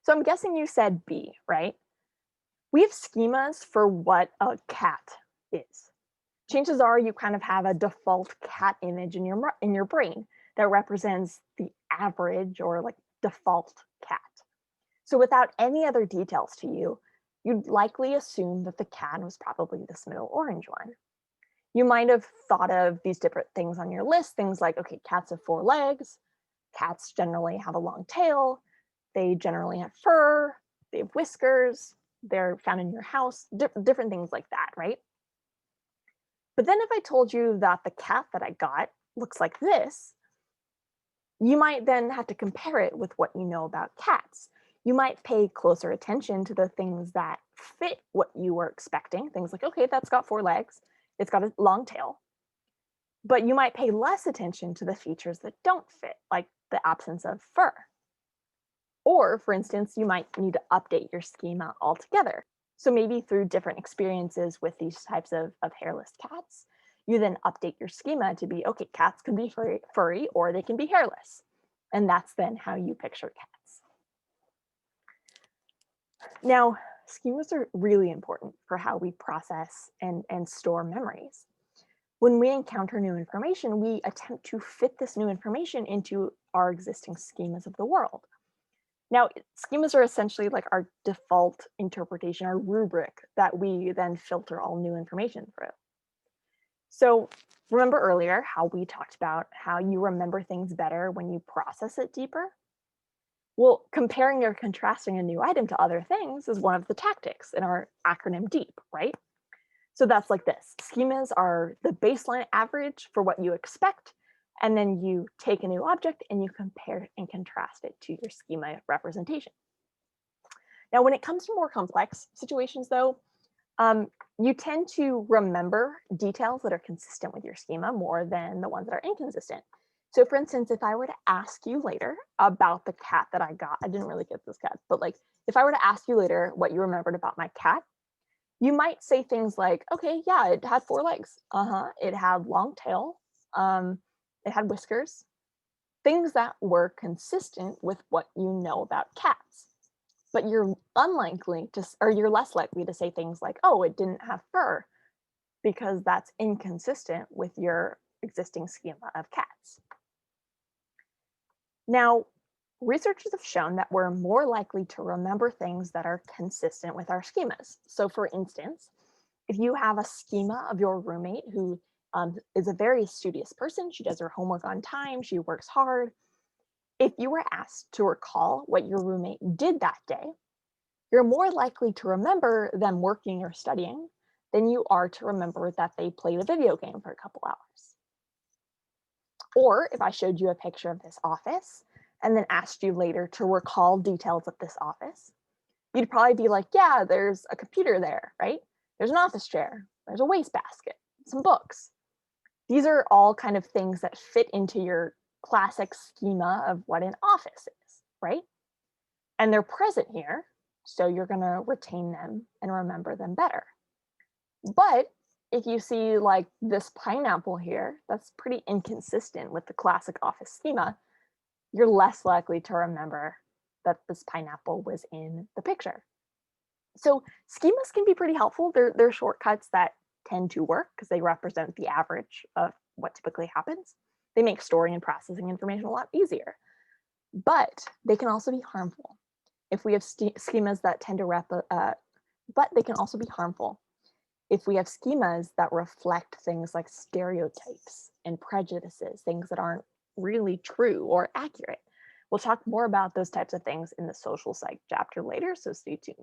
So I'm guessing you said B, right? We have schemas for what a cat is. Chances are you kind of have a default cat image in your brain that represents the average or like default cat. So without any other details to you, you'd likely assume that the cat was probably this middle orange one. You might have thought of these different things on your list, things like, okay, cats have four legs, cats generally have a long tail, they generally have fur, they have whiskers, they're found in your house, different things like that, right? But then if I told you that the cat that I got looks like this, you might then have to compare it with what you know about cats. You might pay closer attention to the things that fit what you were expecting. Things like, okay, that's got four legs, it's got a long tail. But you might pay less attention to the features that don't fit, like the absence of fur. Or, for instance, you might need to update your schema altogether. So maybe through different experiences with these types of hairless cats, you then update your schema to be, okay, cats can be furry or they can be hairless. And that's then how you picture cats. Now, schemas are really important for how we process and store memories. When we encounter new information, we attempt to fit this new information into our existing schemas of the world. Now, schemas are essentially like our default interpretation, our rubric that we then filter all new information through. So remember earlier how we talked about how you remember things better when you process it deeper? Well, comparing or contrasting a new item to other things is one of the tactics in our acronym DEEP, right? So that's like this. Schemas are the baseline average for what you expect, and then you take a new object and you compare and contrast it to your schema representation. Now, when it comes to more complex situations, though, you tend to remember details that are consistent with your schema more than the ones that are inconsistent. So, for instance, if I were to ask you later about the cat that I got, I didn't really get this cat, but like if I were to ask you later what you remembered about my cat, you might say things like, okay, yeah, it had four legs. Uh-huh. It had long tail. Um, it had whiskers. Things that were consistent with what you know about cats. But you're unlikely to, or you're less likely to say things like, oh, it didn't have fur, because that's inconsistent with your existing schema of cats. Now, researchers have shown that we're more likely to remember things that are consistent with our schemas. So, for instance, if you have a schema of your roommate who is a very studious person, she does her homework on time, she works hard. If you were asked to recall what your roommate did that day, you're more likely to remember them working or studying than you are to remember that they played a video game for a couple hours. Or if I showed you a picture of this office and then asked you later to recall details of this office, you'd probably be like, yeah, there's a computer there, right? There's an office chair, there's a wastebasket, some books. These are all kind of things that fit into your classic schema of what an office is, right? And they're present here, so you're going to retain them and remember them better. But if you see like this pineapple here, that's pretty inconsistent with the classic office schema, you're less likely to remember that this pineapple was in the picture. So schemas can be pretty helpful. They're shortcuts that tend to work because they represent the average of what typically happens. They make storing and processing information a lot easier, but they can also be harmful. If we have schemas that tend to but they can also be harmful if we have schemas that reflect things like stereotypes and prejudices, things that aren't really true or accurate. We'll talk more about those types of things in the social psych chapter later, so stay tuned.